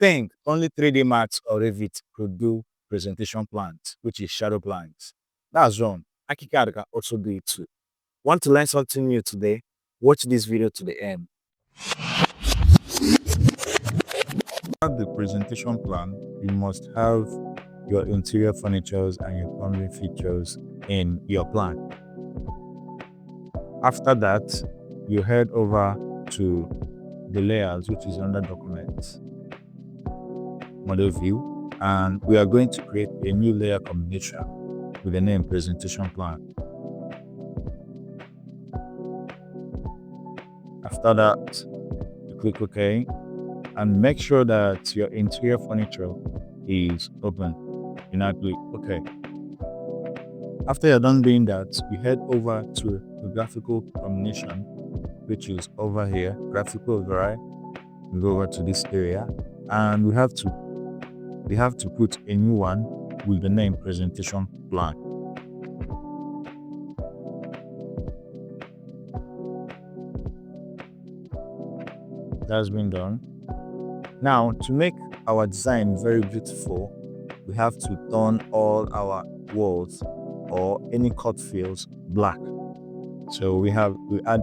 think only 3D Max or Revit could do presentation plans, which is shadow plans. That's wrong. Archicad can also do it too. Want to learn something new today? Watch this video to the end. Have the presentation plan, you must have your interior furnitures and your plumbing features in your plan. After that, you head over to the layers, which is under documents, model view, and we are going to create a new layer combination with the name presentation plan. After that, you click OK and make sure that your interior furniture is open. You now click OK. After you're done doing that, you head over to the graphical combination, which is over here, graphical override. We go over to this area, and we have to put a new one with the name presentation plan. That's been done. Now, to make our design very beautiful, we have to turn all our walls or any cut fields black. So we add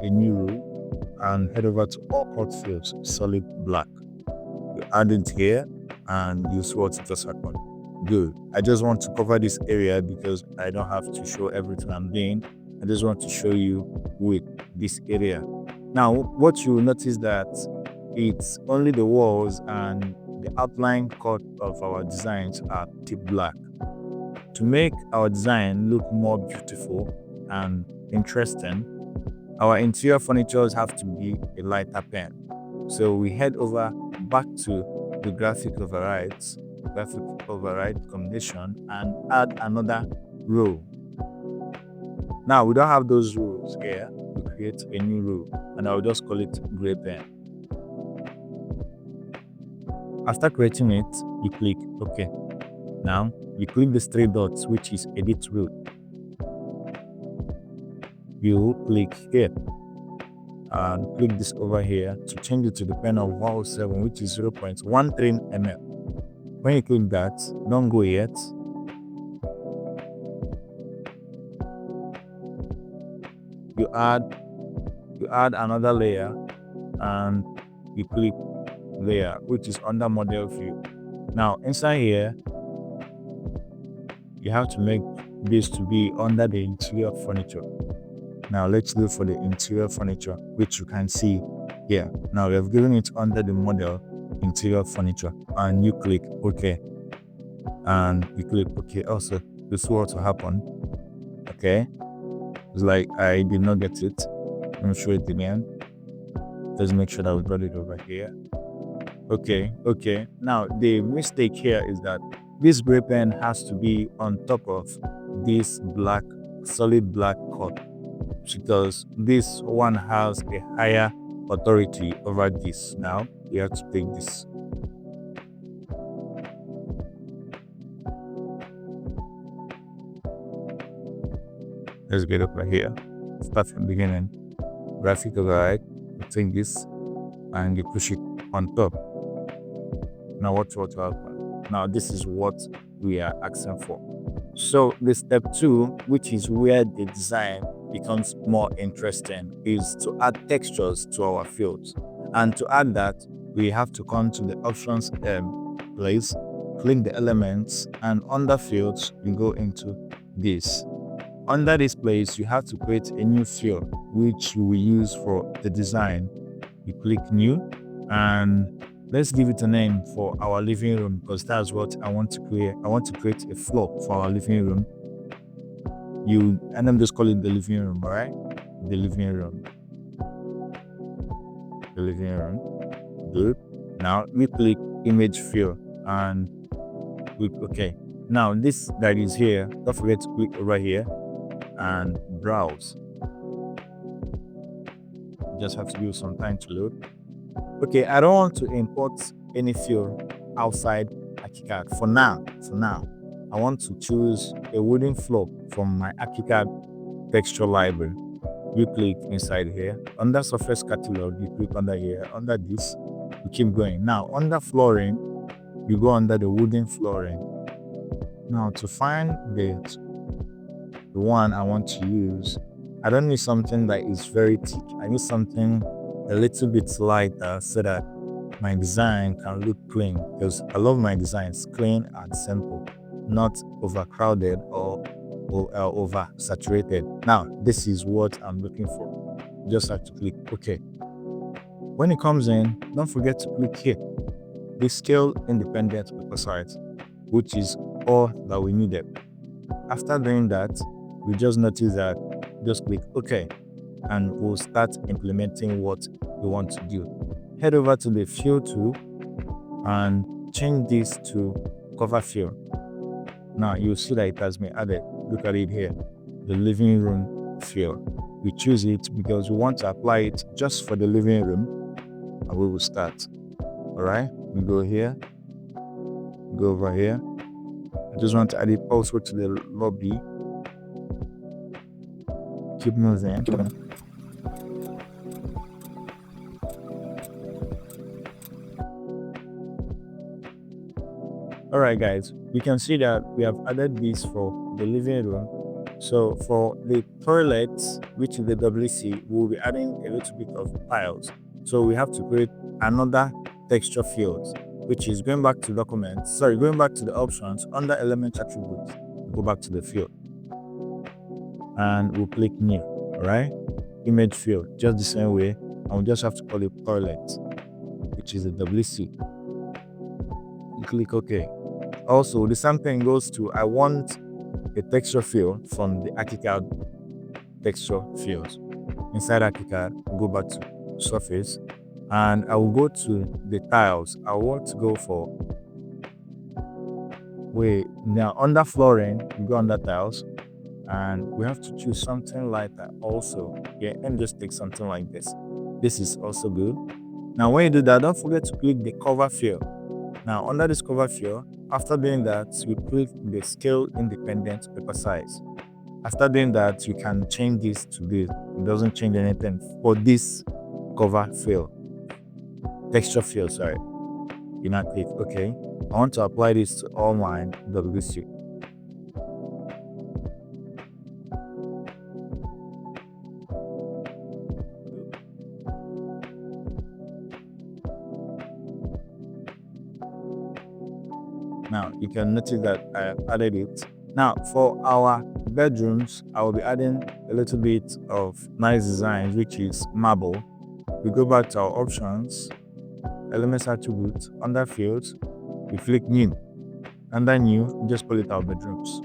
a new rule and head over to all cut fields solid black. You add it here and you see what it just happened. Good. I just want to cover this area because I don't have to show everything I'm doing. I just want to show you with this area. Now, what you will notice that it's only the walls and the outline cut of our designs are deep black. To make our design look more beautiful and interesting, our interior furnitures have to be a lighter pen. So we head over back to the graphic override combination and add another row. Now we don't have those rows here. We create a new row and I'll just call it gray pen. After creating it, you click OK. Now you click the three dots, which is edit row. You click here and click this over here to change it to the pen of 107, which is 0.13 mm. When you click that, don't go yet. You add another layer and you click layer, which is under model view. Now inside here, you have to make this to be under the interior furniture. Now let's look for the interior furniture, which you can see here. Now we have given it under the model interior furniture and you click OK. And you click OK also. This is what will happen. Okay. It's like I did not get it. Let me show it again. Let's make sure that we brought it over here. Okay. Now the mistake here is that this gray pen has to be on top of this black, solid black cut, because this one has a higher authority over this. Now we have to take this. Let's get over here. Start from the beginning. Graphic override. We take this and you push it on top. Now what will happen? Now this is what we are asking for. So the step 2, which is where the design becomes more interesting, is to add textures to our fields. And to add that, we have to come to the options place, click the elements, and under fields, you go into this. Under this place, you have to create a new field, which we use for the design. You click new, and let's give it a name for our living room, because that's what I want to create. I want to create a floor for our living room. And I'm just calling it the living room, all right? The living room. Good. Now we click image fill and click OK. Now this that is here, don't forget to click over here and browse. Just have to give some time to load. Okay, I don't want to import any fill outside Archicad for now. I want to choose a wooden floor from my Archicad texture library. You click inside here. Under surface catalog, you click under here. Under this, you keep going. Now, under flooring, you go under the wooden flooring. Now to find the one I want to use, I don't need something that is very thick. I need something a little bit lighter so that my design can look clean, because I love my designs clean and simple, not overcrowded or over saturated. Now this is what I'm looking for. Just have to click OK. When it comes in, don't forget to click here, the scale independent paper size, which is all that we needed. After doing that, we just notice that, just click OK, and we'll start implementing what we want to do. Head over to the fill tool and change this to cover fill. Now you'll see that it has been added. Look at it here, the living room fill. We choose it because we want to apply it just for the living room, and we will start. All right, we go here, go over here. I just want to add it also to the lobby. Keep moving. All right, guys, we can see that we have added this for the living room. So for the toilet, which is the WC, we'll be adding a little bit of tiles. So we have to create another texture field, which is going back to documents. Sorry, going back to the options under element attributes. Go back to the field, and we'll click new. All right, image field, just the same way, and we just have to call it toilet, which is the WC. You click OK. Also, the same thing goes to, I want a texture field from the Archicad texture fields. Inside Archicad, go back to surface, and I will go to the tiles. I want to go for, now under flooring, you go under tiles, and we have to choose something lighter also. Yeah, and just take something like this. This is also good. Now when you do that, don't forget to click the cover fill. Now under this cover fill, after doing that, you click the scale independent paper size. After doing that, you can change this to this. It doesn't change anything for this cover fill, texture fill, sorry. You now click OK. I want to apply this to all my WC. Now you can notice that I have added it. Now for our bedrooms, I will be adding a little bit of nice designs, which is marble. We go back to our options, elements attributes, under fields, we click new. Under new, just call it our bedrooms.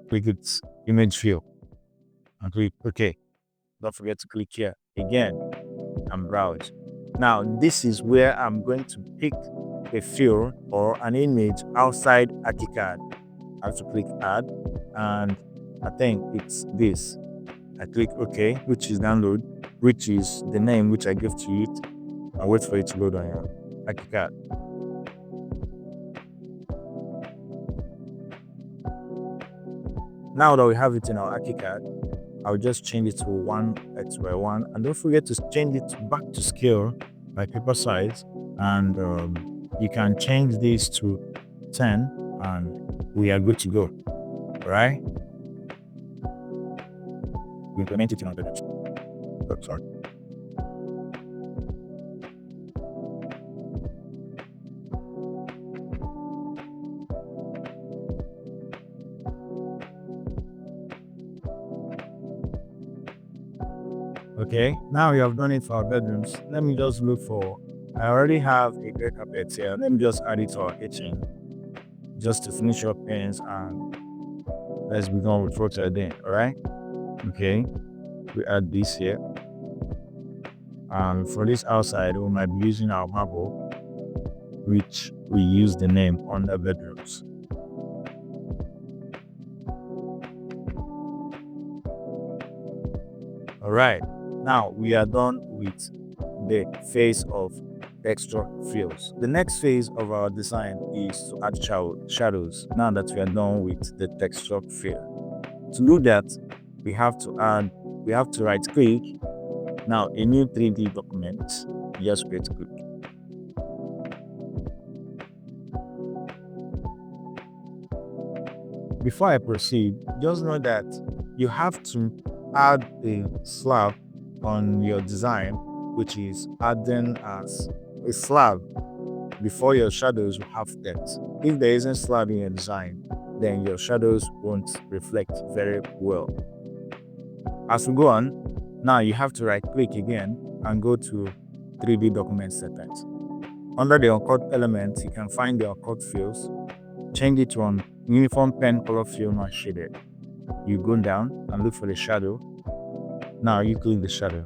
Click its image fill and click OK. Don't forget to click here again and browse. Now this is where I'm going to pick a fill or an image outside Archicad. I have to click add, and I think it's this. I click OK, which is download, which is the name which I give to it. I wait for it to load on your Archicad. Now that we have it in our Archicad, I'll just change it to 1x1, and don't forget to change it back to scale by paper size, and you can change this to 10, and we are good to go. All right, we implement it in our bedrooms. Oh, sorry. Okay, now we have done it for our bedrooms. Let me just look for, I already have a gray carpet here. Let me just add it to our kitchen just to finish up things, and let's begin with photo again. All right, okay, we add this here, and for this outside we might be using our marble, which we use the name on the bedrooms. All right, now we are done with the phase of texture fields. The next phase of our design is to add shadows. Now that we are done with the texture field, to do that, we have to right click. Now a new 3D document, you just create a click. Before I proceed, just know that you have to add a slab on your design, which is adding as a slab before your shadows will have depth. If there isn't slab in your design, then your shadows won't reflect very well. As we go on, now you have to right click again and go to 3D document settings. Under the uncut elements, you can find the uncut fields. Change it to uniform pen color fill not shaded. You go down and look for the shadow. Now you click the shadow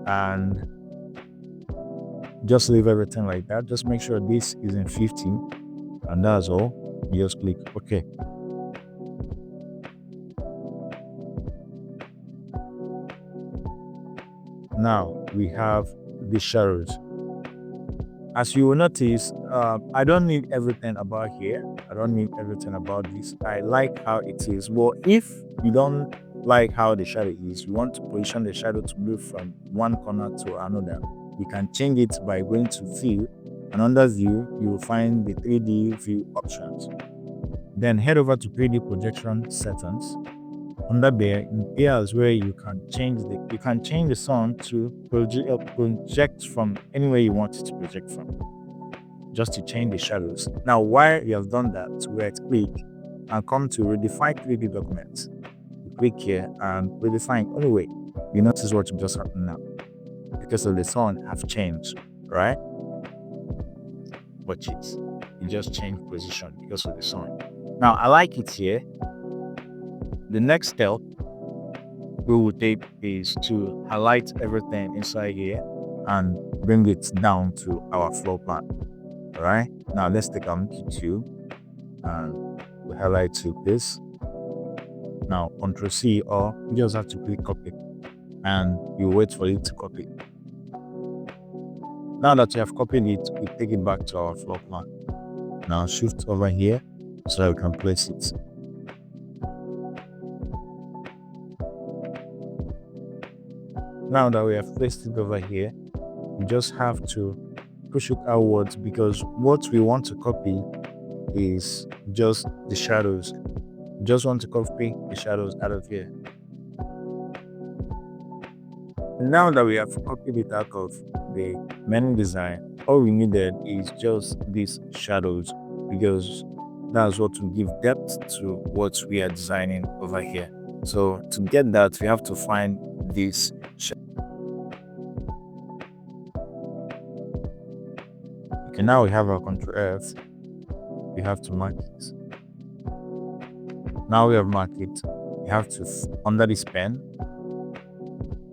and just leave everything like that. Just make sure this is in 15 and that's all. You just click OK. Now we have the shadows. As you will notice, I don't need everything about here. I don't need everything about this. I like how it is. Well, if you don't like how the shadow is, you want to position the shadow to move from one corner to another, you can change it by going to View, and under View, you will find the 3D View options. Then head over to 3D Projection Settings. Under there, in areas where you can change the sun to project from anywhere you want it to project from, just to change the shadows. Now, while you have done that, right click and come to redefine 3D documents. You click here and redefine. Anyway, you notice what just happened now because of the sun have changed, right? Watch it. It just changed position because of the sun. Now, I like it here. The next step we will take is to highlight everything inside here and bring it down to our floor plan. All right. Now let's take our Mickey 2 and we highlight to this. Now Ctrl C, or you just have to click copy and you wait for it to copy. Now that you have copied it, we take it back to our floor plan. Now shift over here so that we can place it. Now that we have placed it over here, we just have to push it outwards because what we want to copy is just the shadows. We just want to copy the shadows out of here. And now that we have copied it out of the main design, all we needed is just these shadows because that's what will give depth to what we are designing over here. So to get that, we have to find this shadow. Okay, now we have our Ctrl F. We have to mark it. Now we have marked it. You have to, under this pen,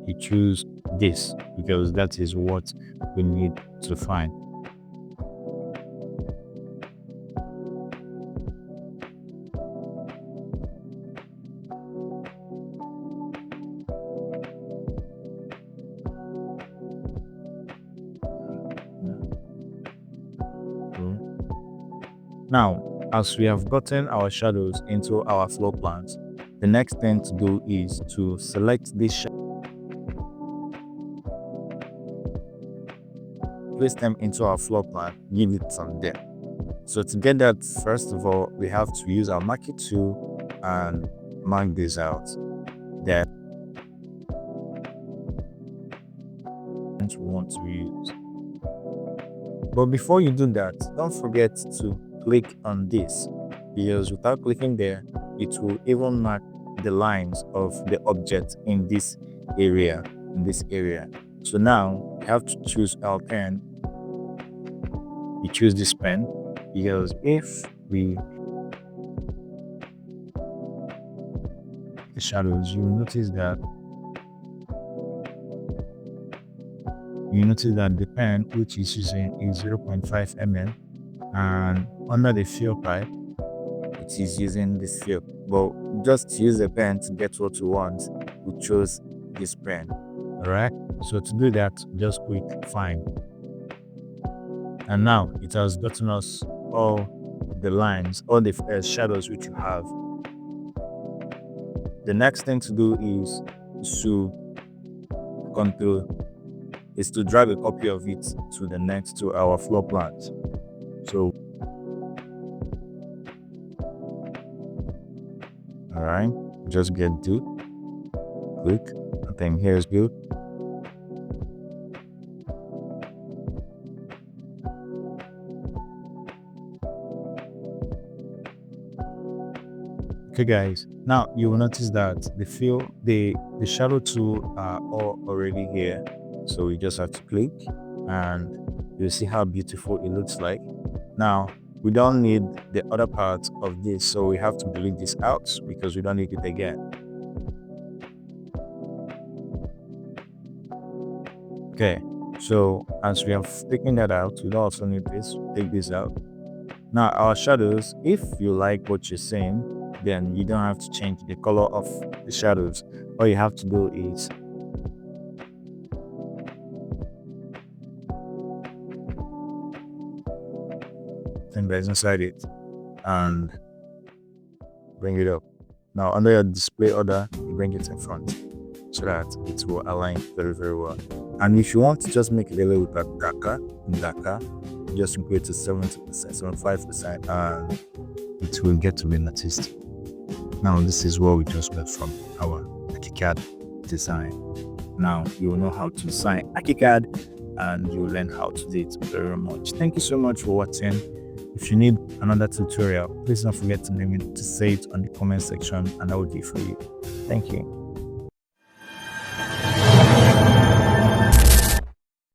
you choose this because that is what we need to find. Now, as we have gotten our shadows into our floor plans, the next thing to do is to select this shadow, place them into our floor plan, give it some depth. So to get that, first of all, we have to use our marquee tool and mark this out. Then we want to use. But before you do that, don't forget to click on this because without clicking there, it will even mark the lines of the object in this area. So now you have to choose L10. You choose this pen because if we the shadows, you will notice that the pen which is using is 0.5 mm, and under the fill pipe it is using this fill. But just to use the pen to get what we want, we chose this pen. All right, so to do that, just click find, and now it has gotten us all the lines, all the shadows which you have. The next thing to do is to Ctrl is to drag a copy of it to the next to our floor plans. So, all right, just get do, click, and then here's build. Okay guys, now you will notice that the shadow tool are all already here. So we just have to click and you'll see how beautiful it looks like. Now we don't need the other part of this, so we have to delete this out because we don't need it again. Okay, so as we have taken that out, we don't also need this. Take this out. Now our shadows, if you like what you're seeing, then you don't have to change the color of the shadows. All you have to do is embed inside it and bring it up. Now under your display order, you bring it in front so that it will align very, very well. And if you want to just make it a little bit darker, just increase it to 70%, 75%, and it will get to be noticed. Now this is what we just got from our Archicad design. Now you will know how to design Archicad and you will learn how to do it very much. Thank you so much for watching. If you need another tutorial, please don't forget to say it on the comment section and I will do it for you. Thank you.